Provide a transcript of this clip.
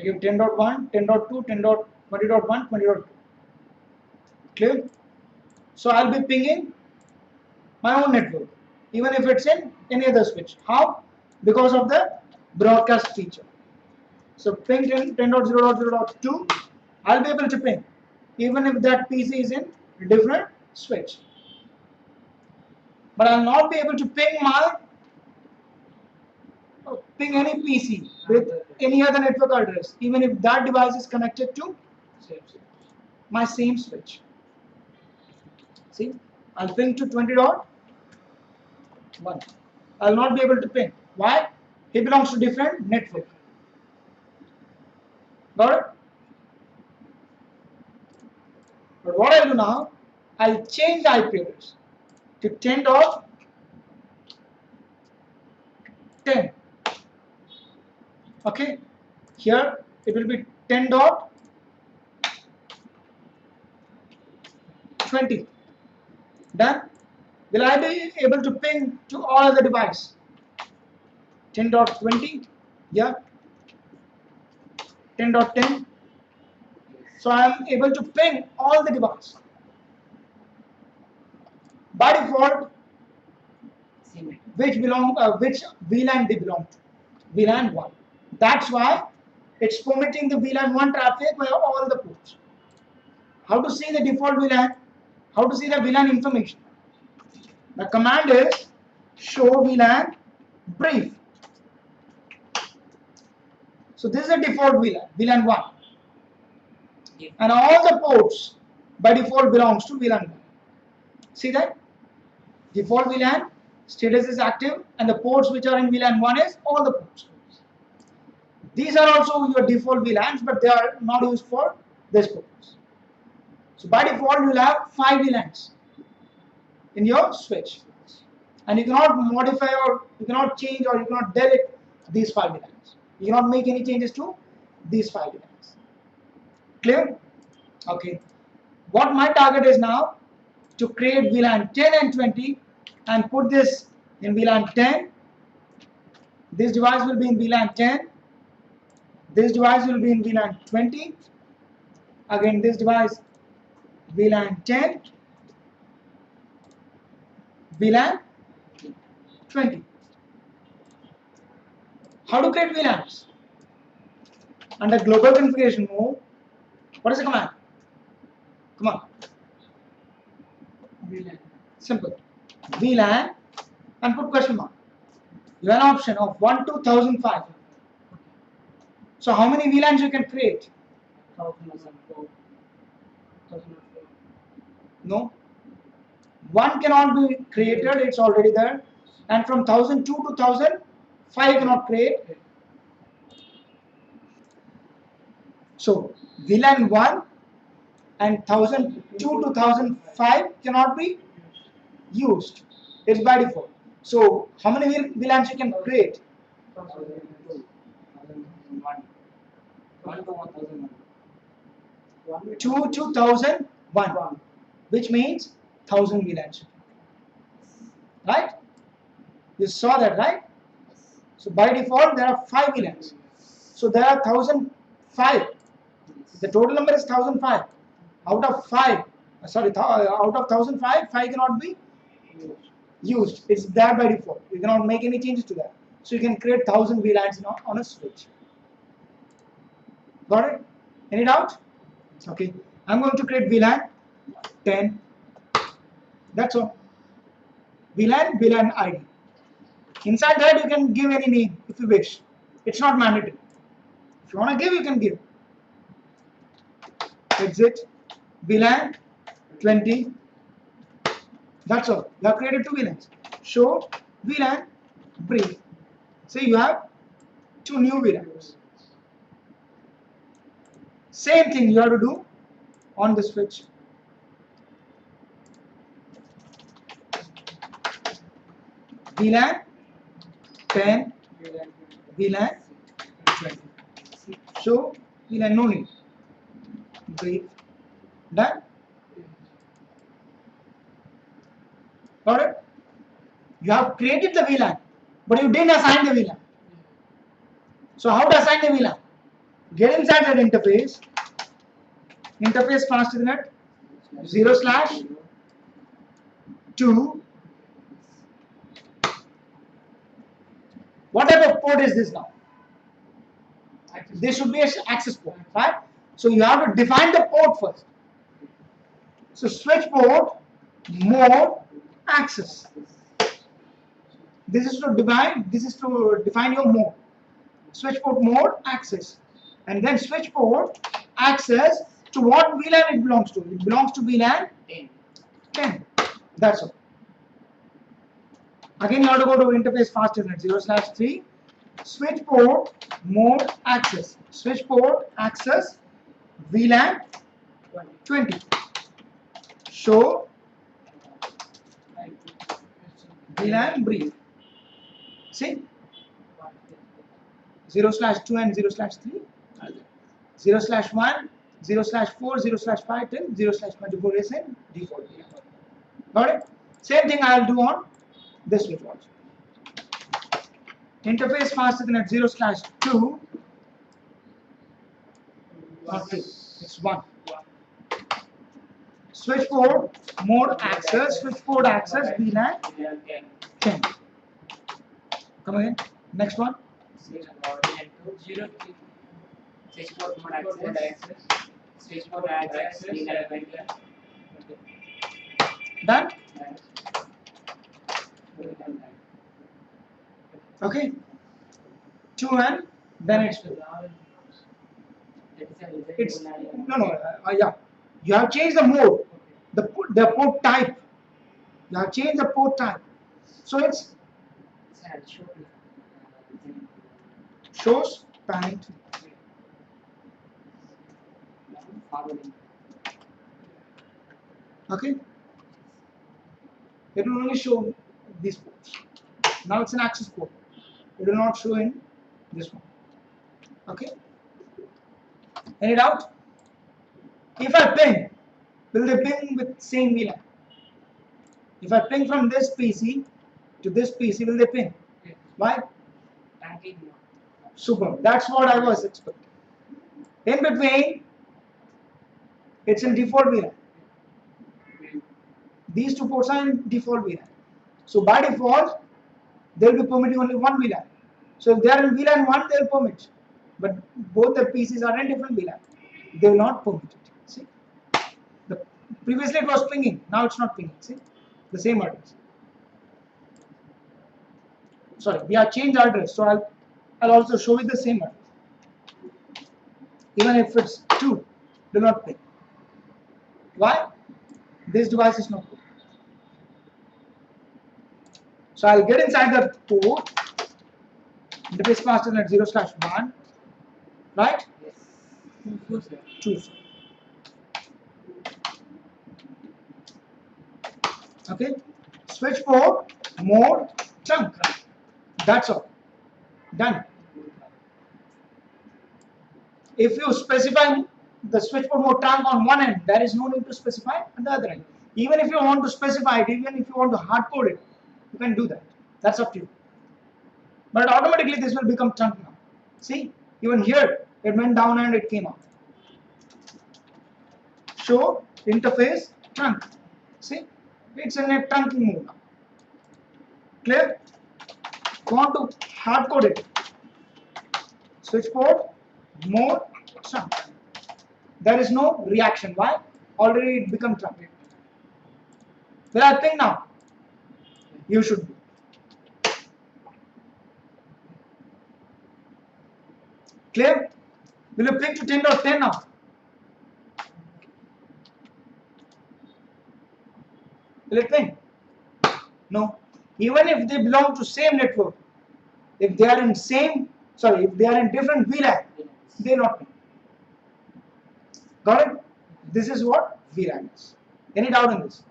I give 10.1, 10.2, 20.1, 20.2. Clear? So I'll be pinging my own network, even if it's in any other switch. How? Because of the broadcast feature. So ping 10.0.0.2, I'll be able to ping, even if that PC is in a different switch. But I'll not be able to ping any PC with any other network address, even if that device is connected to my same switch. See, I'll ping to 20.1. I'll not be able to ping. Why? He belongs to different network. Got it? But what I'll do now, I'll change the IP address to 10.10. Okay, here it will be 10.20. Done. Will I be able to ping to all other devices? 10.20, yeah. 10.10. So I am able to ping all the devices. By default, which VLAN they belong to? VLAN 1. That's why it's permitting the VLAN 1 traffic via all the ports. How to see the default VLAN? How to see the VLAN information? The command is show VLAN brief. So this is the default VLAN, VLAN 1. And all the ports by default belongs to VLAN 1. See that? Default VLAN status is active, and the ports which are in VLAN 1 is all the ports. These are also your default VLANs, but they are not used for this purpose. So by default, you will have 5 VLANs in your switch, and you cannot modify, or you cannot change, or you cannot delete these 5 VLANs. You cannot make any changes to these 5 VLANs. Clear? Okay. What my target is now, to create VLAN 10 and 20 and put this in VLAN 10. This device will be in VLAN 10. This device will be in VLAN 20. Again, this device VLAN 10, VLAN 20. How to create VLANs? Under global configuration mode, what is the command? Come on. VLAN. Simple. VLAN and put question mark. You have an option of 1 to 1005. So how many VLANs you can create? 1004. No. One cannot be created, it's already there. And from 1002 to 1005 cannot create. So VLAN 1 and 1002 to 1005 cannot be used. It's by default. So how many VLANs you can create? 2 to 1001, which means 1000 VLANs. Right? You saw that, right? So by default there are 5 VLANs. So there are 1005. The total number is 1005. Out of 5, out of 1005, 5 cannot be used. It's there by default. You cannot make any changes to that. So you can create 1000 VLANs on a switch. Got it? Any doubt? Okay. I'm going to create VLAN 10. That's all. VLAN ID. Inside that you can give any name if you wish. It's not mandatory. If you want to give, you can give. Exit VLAN 20. That's all. You have created 2 VLANs. Show VLAN brief. So you have 2 new VLANs. Same thing you have to do on the switch. VLAN 10, VLAN 20. So VLAN no need. Brief. Done. Got it? You have created the VLAN, but you didn't assign the VLAN. So how to assign the VLAN? Get inside that interface. Interface fast Ethernet 0/2. What type of port is this now? This should be an access port, right? So you have to define the port first. So switch port, mode, access. This is to define your mode. Switch port mode, access. And then switch port, access to what VLAN it belongs to. It belongs to VLAN 10. That's all. Again, you have to go to interface fast Ethernet 0/3. Switch port, mode, access. Switch port, access, VLAN 20. Show VLAN brief. See? 0/2 and 0/3. 0/1, 0/4, 0/5 till 0/24 is in default. Got it? Same thing I will do on this switch also. Interface fast Ethernet 0/2. Not 2, it's 1. Switch port, mode access, switch port access, VLAN 10. Come again. Next one. Switch port mode access. Switch port access. VLAN 20. Done? Okay. 2 and then it's no, yeah. You have changed the mode, the port type. You have changed the port type. So it's shows parent. Okay. It will only show these ports. Now it's an access port. It will not show in this one. Okay. Any doubt? If I ping, will they ping with same VLAN? If I ping from this PC to this PC, will they ping? Why? Super. That's what I was expecting. In between, it's in default VLAN. These two ports are in default VLAN. So by default, they'll be permitting only one VLAN. So if they are in VLAN 1, they'll permit. But both the PCs are in different VLAN. They will not permit it. See? Previously it was pinging. Now it's not pinging. See? The same address. Sorry, we have changed address. So I'll also show you the same address. Even if it's 2, do not ping. Why? This device is not good. So I'll get inside the port. Interface fast Ethernet 0/1. Right? Yes. Choose. Okay. Switch port, mode, trunk. That's all. Done. If you specify the switch port mode trunk on one end, there is no need to specify on the other end. Even if you want to specify it, even if you want to hard code it, you can do that. That's up to you. But automatically this will become trunk now. See, even here it went down and it came out. Show interface trunk. See, it's in a trunking mode now. Clear? Want to hard code it? Switch port, mode, trunk. There is no reaction. Why? Already it become trunk. Will I ping now? You should be. Clear? Will you ping to 10.10 now? Will it ping? No. Even if they belong to same network, if they are in if they are in different VLAN, they will not ping. Got it? This is what VLAN is. Any doubt in this?